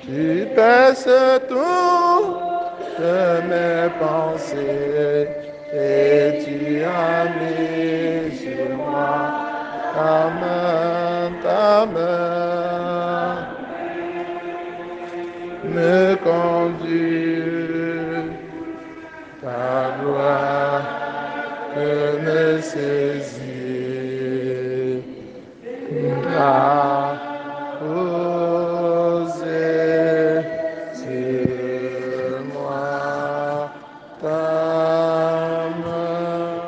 Tu perces toutes mes pensées et tu as mis sur moi ta main me conduit, ta gloire que me saisit, a posé sur moi ta main.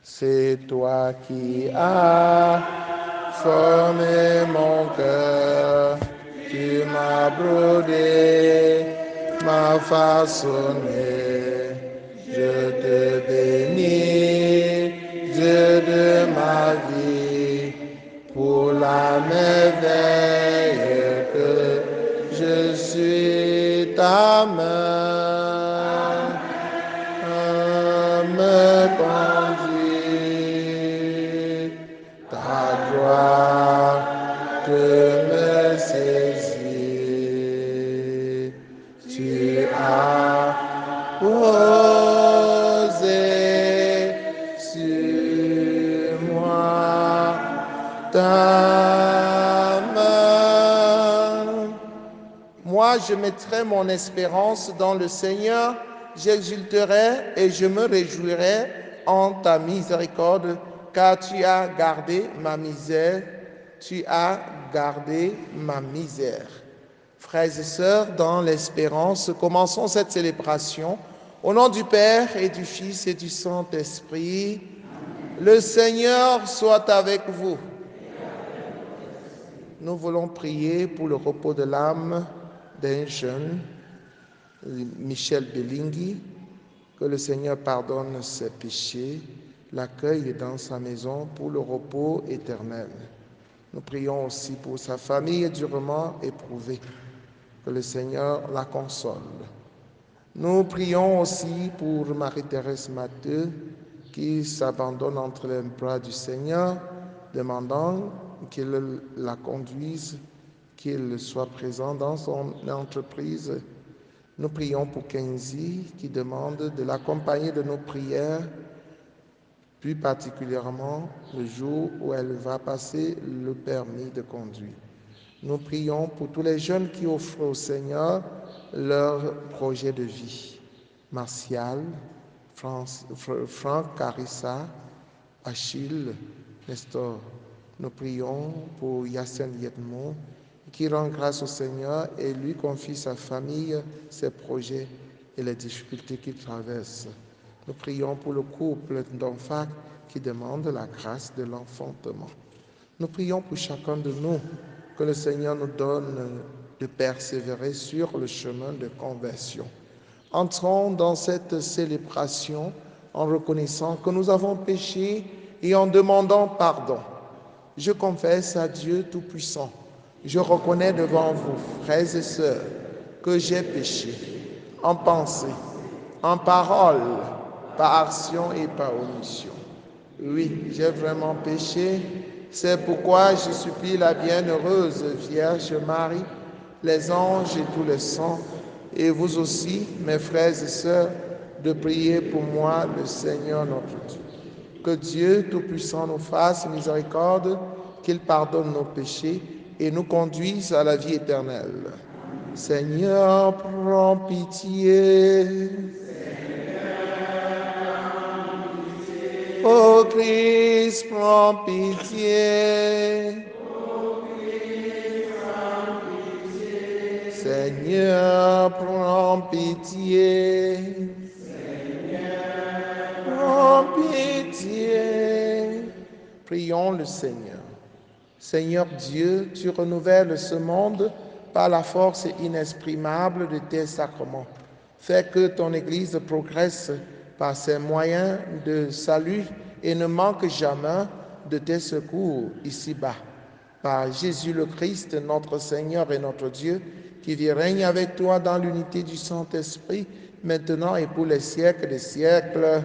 C'est toi qui as formé mon cœur, tu m'as brodé, m'as façonné. Je te bénis, Dieu de ma vie, pour la merveille que je suis ta main. Me conduit, ta gloire te me saisit. Tu as posé sur moi ta main. Moi, je mettrai mon espérance dans le Seigneur. J'exulterai et je me réjouirai en ta miséricorde, car tu as gardé ma misère. Tu as gardé ma misère. Frères et sœurs, dans l'espérance, commençons cette célébration. Au nom du Père et du Fils et du Saint-Esprit, le Seigneur soit avec vous. Nous voulons prier pour le repos de l'âme d'un jeune, Michel Belingui, que le Seigneur pardonne ses péchés, l'accueille dans sa maison pour le repos éternel. Nous prions aussi pour sa famille durement éprouvée, que le Seigneur la console. Nous prions aussi pour Marie-Thérèse Matteux, qui s'abandonne entre les bras du Seigneur, demandant qu'il la conduise, qu'il soit présent dans son entreprise. Nous prions pour Kenzie, qui demande de l'accompagner de nos prières, plus particulièrement le jour où elle va passer le permis de conduire. Nous prions pour tous les jeunes qui offrent au Seigneur leur projet de vie. Martial, Franck Carissa, Achille, Nestor. Nous prions pour Yassine Yedmon, qui rend grâce au Seigneur et lui confie sa famille, ses projets et les difficultés qu'il traverse. Nous prions pour le couple d'enfants qui demande la grâce de l'enfantement. Nous prions pour chacun de nous, que le Seigneur nous donne de persévérer sur le chemin de conversion. Entrons dans cette célébration en reconnaissant que nous avons péché et en demandant pardon. Je confesse à Dieu Tout-Puissant, je reconnais devant vous, frères et sœurs, que j'ai péché en pensée, en parole, par action et par omission. Oui, j'ai vraiment péché. C'est pourquoi je supplie la bienheureuse Vierge Marie, les anges et tous les saints, et vous aussi, mes frères et sœurs, de prier pour moi, le Seigneur notre Dieu. Que Dieu Tout-Puissant nous fasse miséricorde, qu'il pardonne nos péchés et nous conduise à la vie éternelle. Seigneur, prends pitié. Ô Christ, prends pitié. Seigneur, prends pitié. Prends pitié. Prions le Seigneur. Seigneur Dieu, tu renouvelles ce monde par la force inexprimable de tes sacrements. Fais que ton Église progresse par ses moyens de salut et ne manque jamais de tes secours ici-bas. Par Jésus le Christ, notre Seigneur et notre Dieu, qui vit et règne avec toi dans l'unité du Saint-Esprit, maintenant et pour les siècles des siècles.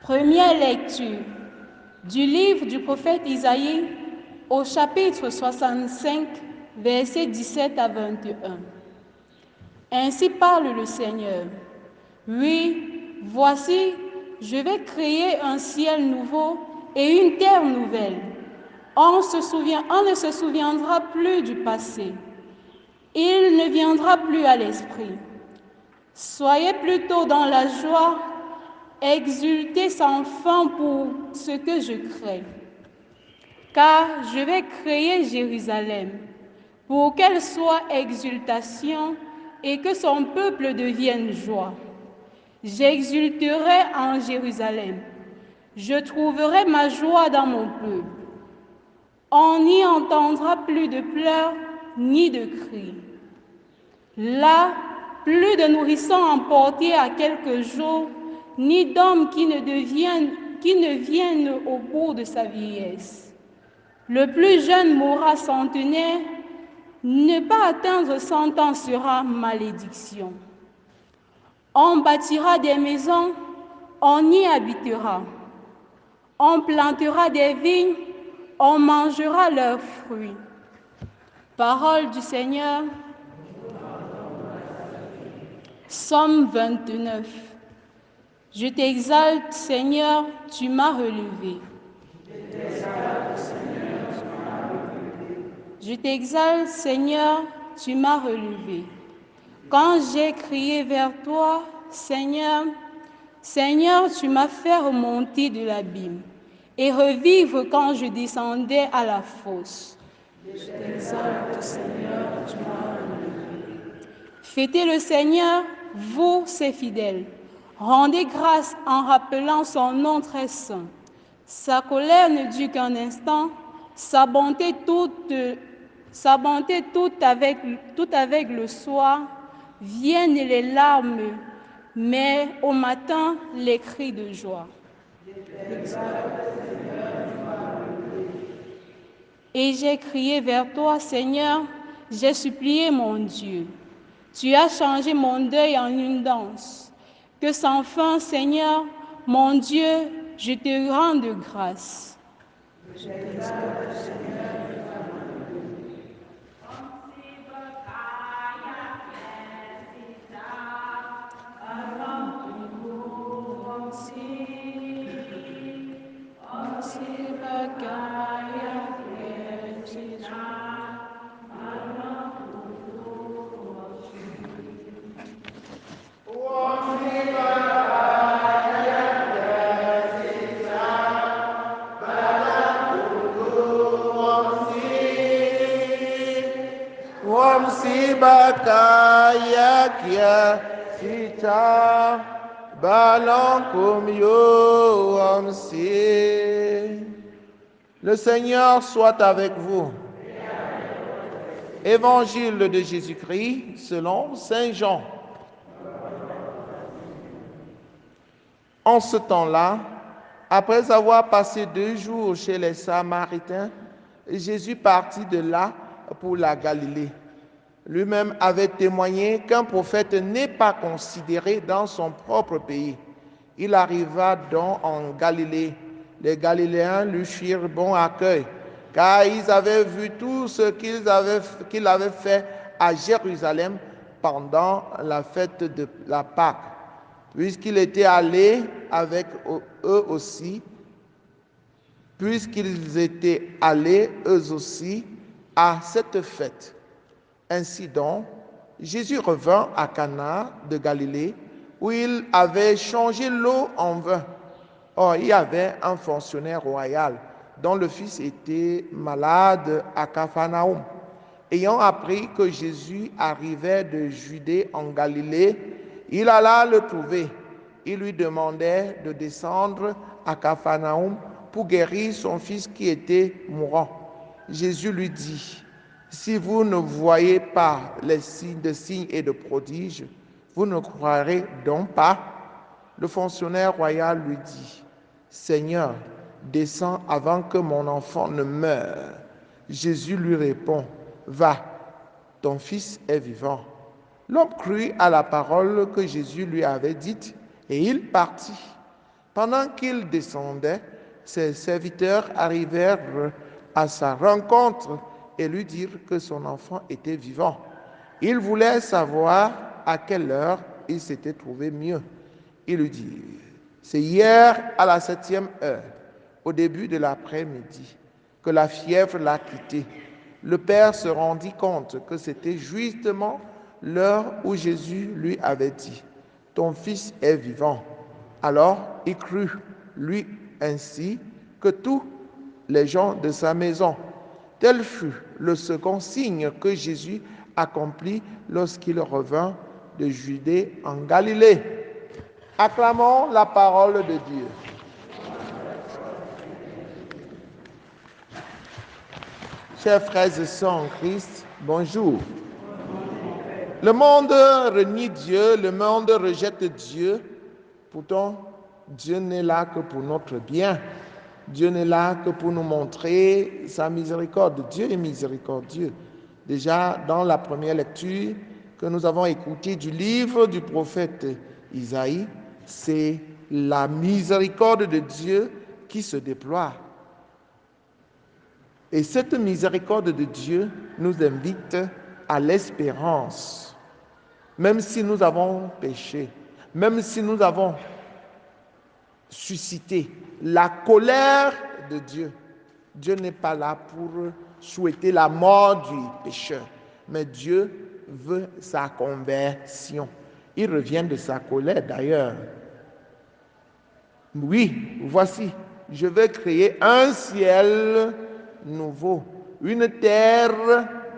Première lecture du livre du prophète Isaïe au chapitre 65, versets 17 à 21. Ainsi parle le Seigneur. Oui, voici, je vais créer un ciel nouveau et une terre nouvelle. On ne se souviendra plus du passé. Il ne viendra plus à l'esprit. Soyez plutôt dans la joie, exultez sans fin pour ce que je crée. Car je vais créer Jérusalem pour qu'elle soit exultation et que son peuple devienne joie. J'exulterai en Jérusalem. Je trouverai ma joie dans mon peuple. On n'y entendra plus de pleurs ni de cris. Là, plus de nourrissons emportés à quelques jours, ni d'hommes qui ne viennent au bout de sa vieillesse. Le plus jeune mourra centenaire, ne pas atteindre 100 ans sera malédiction. On bâtira des maisons, on y habitera. On plantera des vignes, on mangera leurs fruits. Parole du Seigneur. Psaume 29. Je t'exalte, Seigneur, tu m'as relevé. Je t'exalte, Seigneur, tu m'as relevé. Quand j'ai crié vers toi, Seigneur, Seigneur, tu m'as fait remonter de l'abîme et revivre quand je descendais à la fosse. Je t'exalte, Seigneur, tu m'as relevé. Fêtez le Seigneur, vous, ses fidèles. Rendez grâce en rappelant son nom très saint. Sa colère ne dure qu'un instant, sa bonté toute avec le soir. Viennent les larmes, mais au matin, les cris de joie. Et j'ai crié vers toi, Seigneur, j'ai supplié mon Dieu. Tu as changé mon deuil en une danse. Que sans fin, Seigneur, mon Dieu, je te rende grâce. Je t'exalte, Seigneur. Bakaya kia sita balankum yo amsi. Le Seigneur soit avec vous. Évangile de Jésus-Christ selon Saint Jean. En ce temps-là, après avoir passé 2 jours chez les Samaritains, Jésus partit de là pour la Galilée. Lui-même avait témoigné qu'un prophète n'est pas considéré dans son propre pays. Il arriva donc en Galilée. Les Galiléens lui firent bon accueil, car ils avaient vu tout ce qu'il avait fait à Jérusalem pendant la fête de la Pâque, puisqu'ils étaient allés eux aussi à cette fête. Ainsi donc, Jésus revint à Cana de Galilée, où il avait changé l'eau en vin. Or, il y avait un fonctionnaire royal dont le fils était malade à Capharnaüm. Ayant appris que Jésus arrivait de Judée en Galilée, il alla le trouver. Il lui demandait de descendre à Capharnaüm pour guérir son fils qui était mourant. Jésus lui dit: si vous ne voyez pas les signes et de prodiges, vous ne croirez donc pas? Le fonctionnaire royal lui dit: Seigneur, descends avant que mon enfant ne meure. Jésus lui répond: va, ton fils est vivant. L'homme crut à la parole que Jésus lui avait dite et il partit. Pendant qu'il descendait, ses serviteurs arrivèrent à sa rencontre et lui dirent que son enfant était vivant. Il voulait savoir à quelle heure il s'était trouvé mieux. Il lui dit, c'est hier à la 7e heure, au début de l'après-midi, que la fièvre l'a quitté. Le père se rendit compte que c'était justement l'heure où Jésus lui avait dit, ton fils est vivant. Alors il crut, lui ainsi que tous les gens de sa maison. Tel fut le second signe que Jésus accomplit lorsqu'il revint de Judée en Galilée. Acclamons la parole de Dieu. Chers frères et sœurs en Christ, bonjour. Le monde renie Dieu, le monde rejette Dieu. Pourtant, Dieu n'est là que pour notre bien. Dieu n'est là que pour nous montrer sa miséricorde. Dieu est miséricordieux. Déjà, dans la première lecture que nous avons écoutée du livre du prophète Isaïe, c'est la miséricorde de Dieu qui se déploie. Et cette miséricorde de Dieu nous invite à l'espérance. Même si nous avons péché, même si nous avons suscité la colère de Dieu, Dieu n'est pas là pour souhaiter la mort du pécheur, mais Dieu veut sa conversion. Il revient de sa colère d'ailleurs. Oui, voici, je vais créer un ciel nouveau, une terre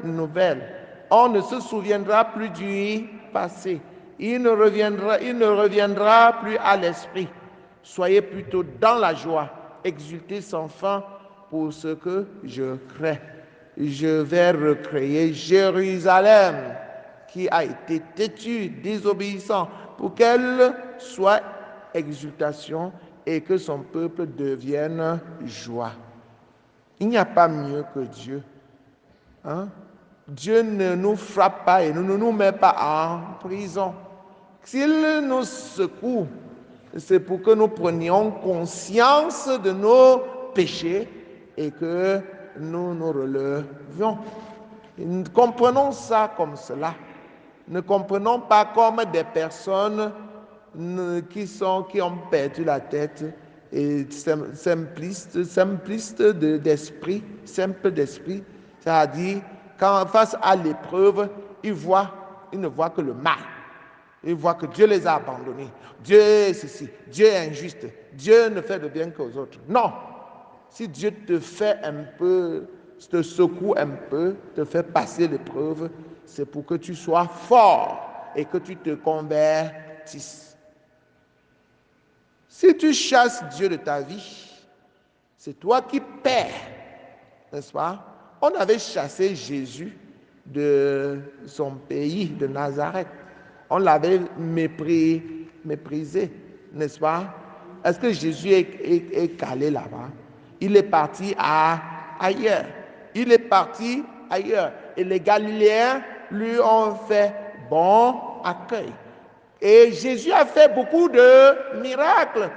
nouvelle. On ne se souviendra plus du passé. Il ne reviendra plus à l'esprit. Soyez plutôt dans la joie, exultez sans fin pour ce que je crée. Je vais recréer Jérusalem qui a été têtue, désobéissant, pour qu'elle soit exultation et que son peuple devienne joie. Il n'y a pas mieux que Dieu. Dieu ne nous frappe pas et ne nous met pas en prison. S'il nous secoue, c'est pour que nous prenions conscience de nos péchés et que nous nous relevions. Nous comprenons ça comme cela. Ne comprenons pas comme des personnes qui ont perdu la tête et simplistes d'esprit, simple d'esprit, c'est-à-dire quand face à l'épreuve, ils ne voient que le mal. Ils voient que Dieu les a abandonnés. Dieu est ceci, Dieu est injuste, Dieu ne fait de bien qu'aux autres. Non, si Dieu te fait un peu, te secoue un peu, te fait passer l'épreuve, c'est pour que tu sois fort et que tu te convertisses. Si tu chasses Dieu de ta vie, c'est toi qui perds, n'est-ce pas? On avait chassé Jésus de son pays, de Nazareth. On l'avait méprisé, n'est-ce pas? Est-ce que Jésus est calé là-bas? Il est parti ailleurs. Il est parti ailleurs. Et les Galiléens lui ont fait bon accueil. Et Jésus a fait beaucoup de miracles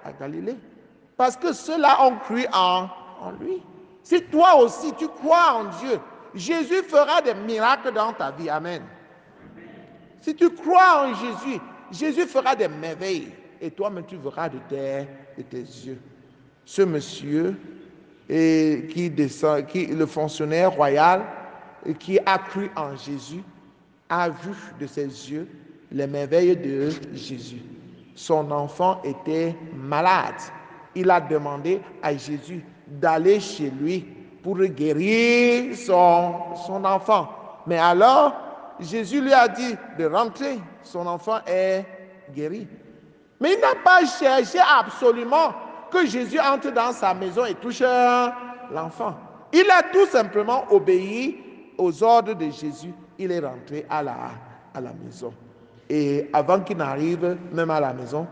à Galilée. Parce que ceux-là ont cru en lui. Si toi aussi tu crois en Dieu, Jésus fera des miracles dans ta vie. Amen. Si tu crois en Jésus, Jésus fera des merveilles. Et toi-même, tu verras de tes yeux. Ce monsieur, le fonctionnaire royal, qui a cru en Jésus, a vu de ses yeux les merveilles de Jésus. Son enfant était malade. Il a demandé à Jésus d'aller chez lui pour guérir son enfant. Mais alors, Jésus lui a dit de rentrer. Son enfant est guéri. Mais il n'a pas cherché absolument que Jésus entre dans sa maison et touche l'enfant. Il a tout simplement obéi aux ordres de Jésus. Il est rentré à la maison. Et avant qu'il n'arrive même à la maison,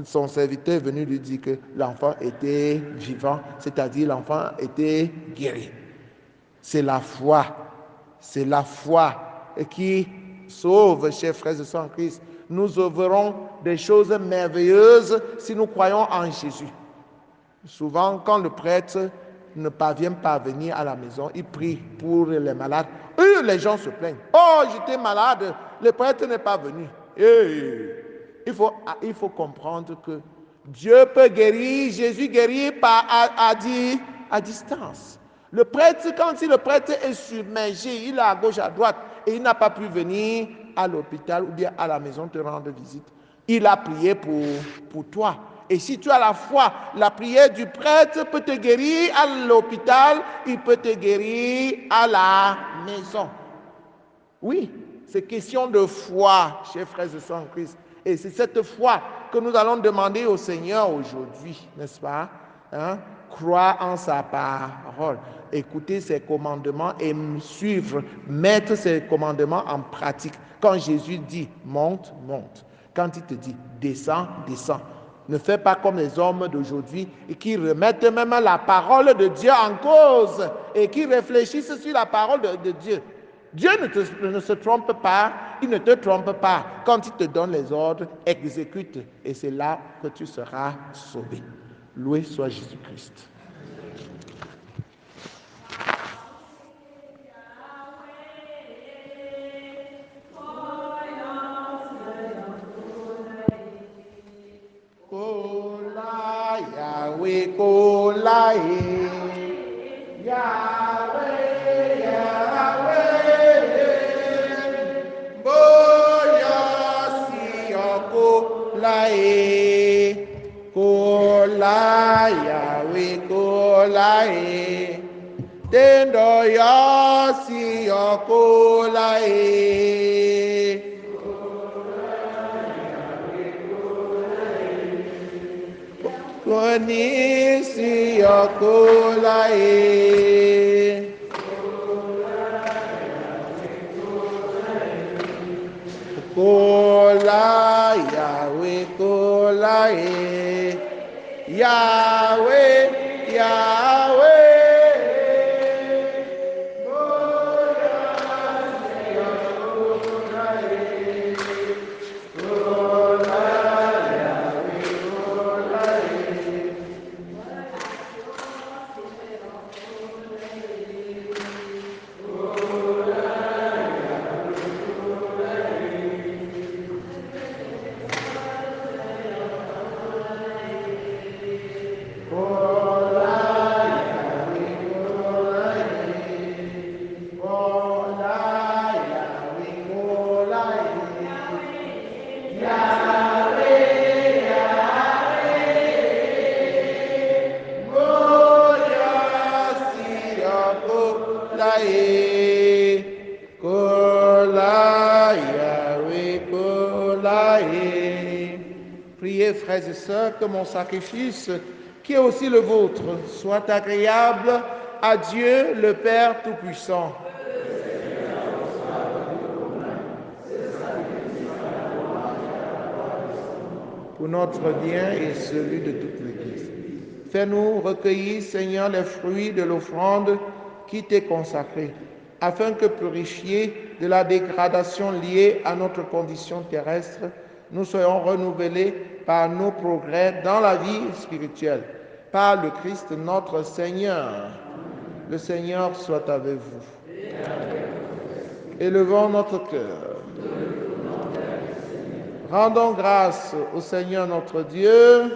son serviteur est venu lui dire que l'enfant était vivant, c'est-à-dire l'enfant était guéri. C'est la foi qui sauve, chers frères et sœurs en Christ. Nous œuvrons des choses merveilleuses si nous croyons en Jésus. Souvent, quand le prêtre ne parvient pas à venir à la maison, il prie pour les malades. Et les gens se plaignent. Oh, j'étais malade, le prêtre n'est pas venu. Il faut comprendre que Dieu peut guérir, Jésus guérit à distance. Le prêtre, quand le prêtre est submergé, il est à gauche, à droite, et il n'a pas pu venir à l'hôpital ou bien à la maison te rendre visite, il a prié pour toi. Et si tu as la foi, la prière du prêtre peut te guérir à l'hôpital, il peut te guérir à la maison. Oui, c'est question de foi, chers frères et sœurs en Christ. Et c'est cette foi que nous allons demander au Seigneur aujourd'hui, n'est-ce pas? Croire en sa parole, écouter ses commandements et suivre, mettre ses commandements en pratique. Quand Jésus dit monte, monte. Quand il te dit descends, descends. Ne fais pas comme les hommes d'aujourd'hui et qui remettent même la parole de Dieu en cause et qui réfléchissent sur la parole de Dieu. Dieu ne se trompe pas, il ne te trompe pas. Quand il te donne les ordres, exécute et c'est là que tu seras sauvé. Loué soit Jésus-Christ. Kola Yahweh, Kola Yahweh, Yahweh, Boya Siyoko Lae, Kola Yahweh, Kola Tendo Ya Siyoko Lae. Koni Siyoko Lae. Kola Yahweh, Kola Yahweh, Yahweh. Priez, frères et sœurs, que mon sacrifice, qui est aussi le vôtre, soit agréable à Dieu, le Père Tout-Puissant. Pour notre bien et celui de toute l'Église. Fais-nous recueillir, Seigneur, les fruits de l'offrande qui t'est consacrée, afin que, purifiés de la dégradation liée à notre condition terrestre, nous soyons renouvelés par nos progrès dans la vie spirituelle. Par le Christ notre Seigneur. Le Seigneur soit avec vous. Élevons notre cœur. Rendons grâce au Seigneur notre Dieu.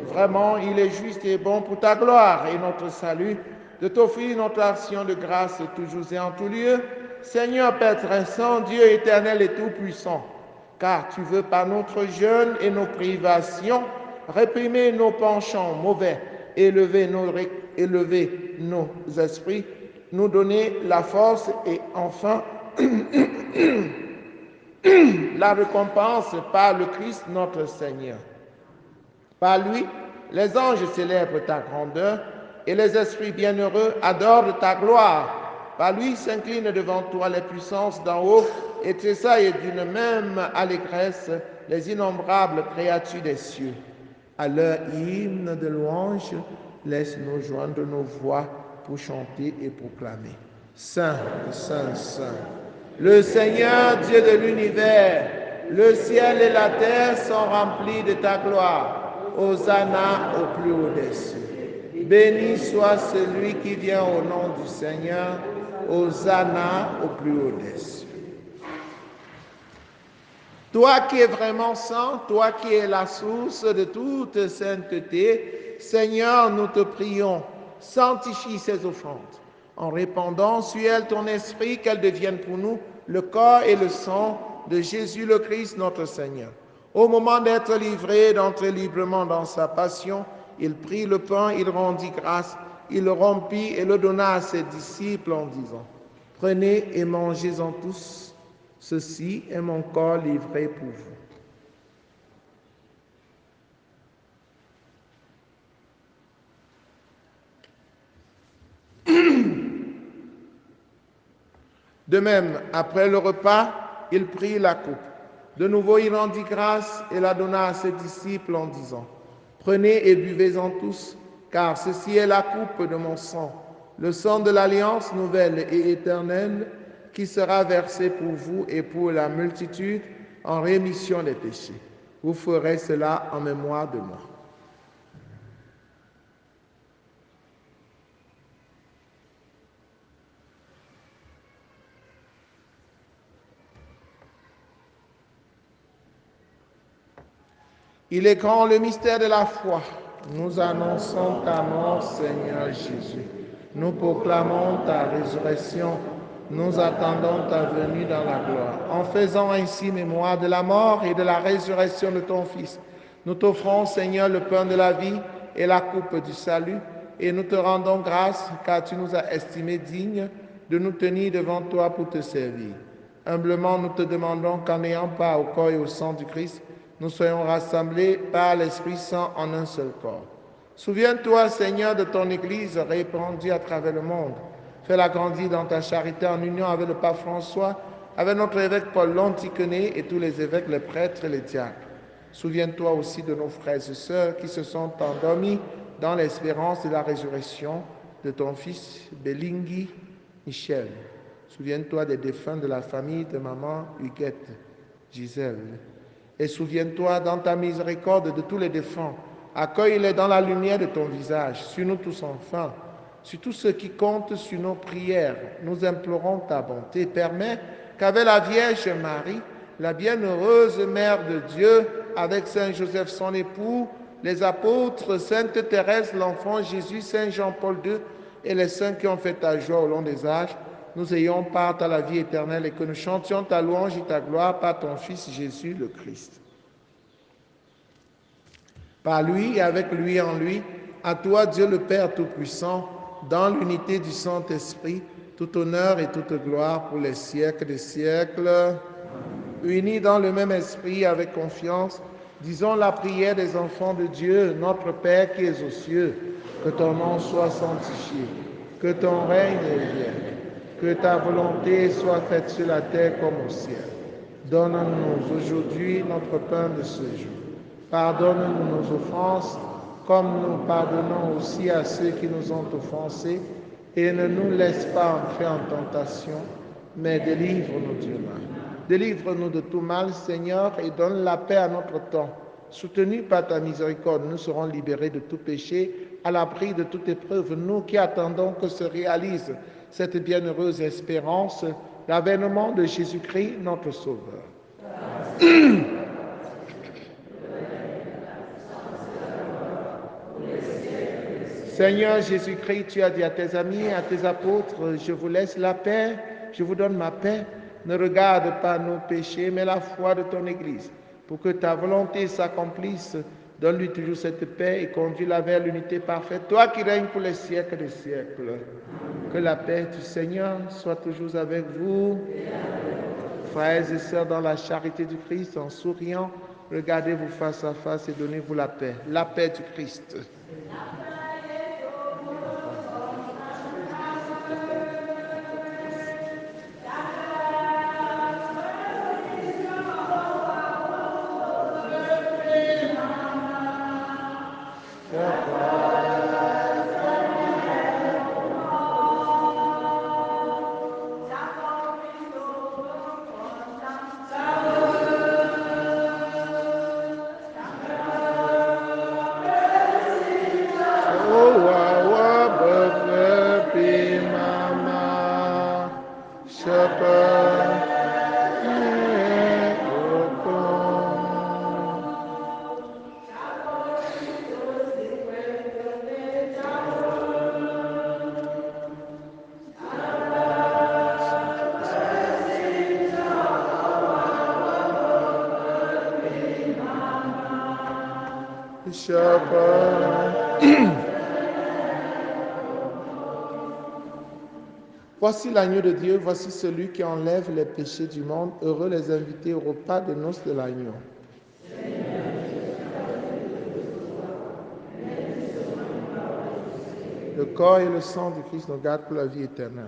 Vraiment, il est juste et bon pour ta gloire et notre salut de t'offrir notre action de grâce toujours et en tout lieu. Seigneur Père très saint, Dieu éternel et tout-puissant, car tu veux par notre jeûne et nos privations réprimer nos penchants mauvais, élever nos esprits, nous donner la force et enfin la récompense par le Christ notre Seigneur. Par lui, les anges célèbrent ta grandeur et les esprits bienheureux adorent ta gloire. Par lui s'inclinent devant toi les puissances d'en haut et tressaillent d'une même allégresse les innombrables créatures des cieux. À leur hymne de louange, laisse-nous joindre nos voix pour chanter et proclamer. Saint, Saint, Saint, le Seigneur Dieu de l'univers, Le ciel et la terre sont remplis de ta gloire. Hosanna au plus haut des cieux. Béni soit celui qui vient au nom du Seigneur. Hosanna au plus haut des cieux. Toi qui es vraiment saint, toi qui es la source de toute sainteté, Seigneur, nous te prions, sanctifie ces offrandes, en répandant sur elles ton esprit, qu'elles deviennent pour nous le corps et le sang de Jésus le Christ, notre Seigneur. Au moment d'être livré, d'entrer librement dans sa passion, il prit le pain, il rendit grâce, il le rompit et le donna à ses disciples en disant, « Prenez et mangez-en tous. Ceci est mon corps livré pour vous. » De même, après le repas, il prit la coupe. De nouveau, il rendit grâce et la donna à ses disciples en disant, « Prenez et buvez-en tous, car ceci est la coupe de mon sang, le sang de l'alliance nouvelle et éternelle, qui sera versé pour vous et pour la multitude en rémission des péchés. Vous ferez cela en mémoire de moi. » Il est grand le mystère de la foi. Nous annonçons ta mort, Seigneur Jésus. Nous proclamons ta résurrection. Nous attendons ta venue dans la gloire. En faisant ainsi mémoire de la mort et de la résurrection de ton Fils, nous t'offrons, Seigneur, le pain de la vie et la coupe du salut, et nous te rendons grâce car tu nous as estimés dignes de nous tenir devant toi pour te servir. Humblement, nous te demandons qu'en n'ayant pas au corps et au sang du Christ, nous soyons rassemblés par l'Esprit Saint en un seul corps. Souviens-toi, Seigneur, de ton Église répandue à travers le monde. Fais-la grandir dans ta charité en union avec le pape François, avec notre évêque Paul Lontiquenet et tous les évêques, les prêtres et les diacres. Souviens-toi aussi de nos frères et sœurs qui se sont endormis dans l'espérance de la résurrection de ton fils Belingui Michel. Souviens-toi des défunts de la famille de maman Huguette Gisèle. Et souviens-toi dans ta miséricorde de tous les défunts. Accueille-les dans la lumière de ton visage, sur nous tous enfin, sur tous ceux qui comptent sur nos prières. Nous implorons ta bonté. Permets qu'avec la Vierge Marie, la bienheureuse Mère de Dieu, avec Saint Joseph son époux, les apôtres, Sainte Thérèse, l'enfant Jésus, Saint Jean-Paul II et les saints qui ont fait ta joie au long des âges, nous ayons part à la vie éternelle et que nous chantions ta louange et ta gloire par ton Fils Jésus le Christ. Par lui et avec lui en lui, à toi Dieu le Père Tout-Puissant, dans l'unité du Saint-Esprit, tout honneur et toute gloire pour les siècles des siècles. Unis dans le même esprit avec confiance, disons la prière des enfants de Dieu, notre Père qui es aux cieux, que ton nom soit sanctifié, que ton règne vienne, que ta volonté soit faite sur la terre comme au ciel. Donne-nous aujourd'hui notre pain de ce jour. Pardonne-nous nos offenses, comme nous pardonnons aussi à ceux qui nous ont offensés, et ne nous laisse pas entrer en tentation, mais délivre-nous du mal. Délivre-nous de tout mal, Seigneur, et donne la paix à notre temps. Soutenus par ta miséricorde, nous serons libérés de tout péché, à l'abri de toute épreuve, nous qui attendons que se réalise cette bienheureuse espérance, l'avènement de Jésus-Christ, notre Sauveur. Seigneur Jésus-Christ, tu as dit à tes amis, à tes apôtres, je vous laisse la paix, je vous donne ma paix. Ne regarde pas nos péchés, mais la foi de ton Église. Pour que ta volonté s'accomplisse, donne-lui toujours cette paix et conduis-la vers l'unité parfaite. Toi qui règnes pour les siècles des siècles. Que la paix du Seigneur soit toujours avec vous. Frères et sœurs, dans la charité du Christ, en souriant, regardez-vous face à face et donnez-vous la paix. La paix du Christ. Cher Père, voici l'agneau de Dieu, voici celui qui enlève les péchés du monde. Heureux les invités au repas de noces de l'agneau. Le corps et le sang du Christ nous gardent pour la vie éternelle.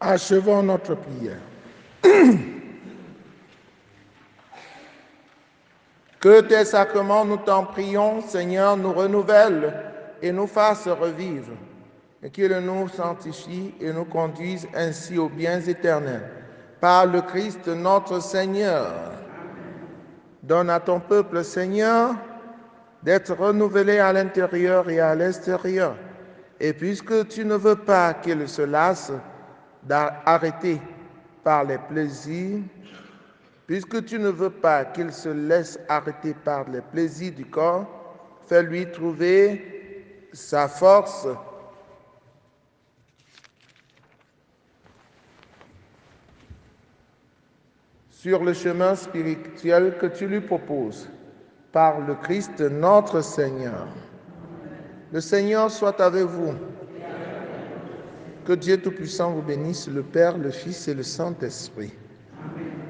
Achevons notre prière. Que tes sacrements, nous t'en prions, Seigneur, nous renouvellent et nous fassent revivre, et qu'ils nous sanctifient et nous conduisent ainsi aux biens éternels. Par le Christ notre Seigneur. Donne à ton peuple, Seigneur, d'être renouvelé à l'intérieur et à l'extérieur. Et puisque tu ne veux pas qu'il se lasse d'arrêter par les plaisirs, puisque tu ne veux pas qu'il se laisse arrêter par les plaisirs du corps, fais-lui trouver sa force sur le chemin spirituel que tu lui proposes par le Christ notre Seigneur. Le Seigneur soit avec vous. Que Dieu Tout-Puissant vous bénisse, le Père, le Fils et le Saint-Esprit.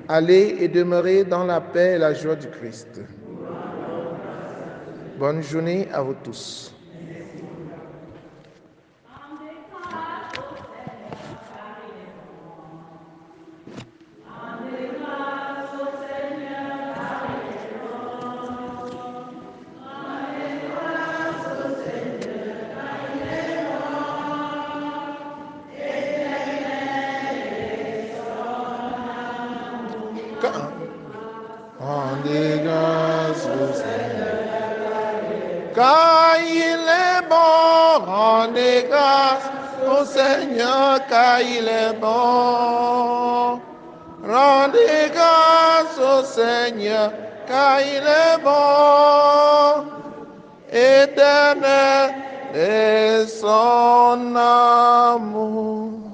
Allez et demeurez dans la paix et la joie du Christ. Bonne journée à vous tous. Rendez grâce au Seigneur. Car il est bon, rendez grâce au Seigneur, car il est bon. Rendez grâce au Seigneur, car il est bon. Éternel est son amour.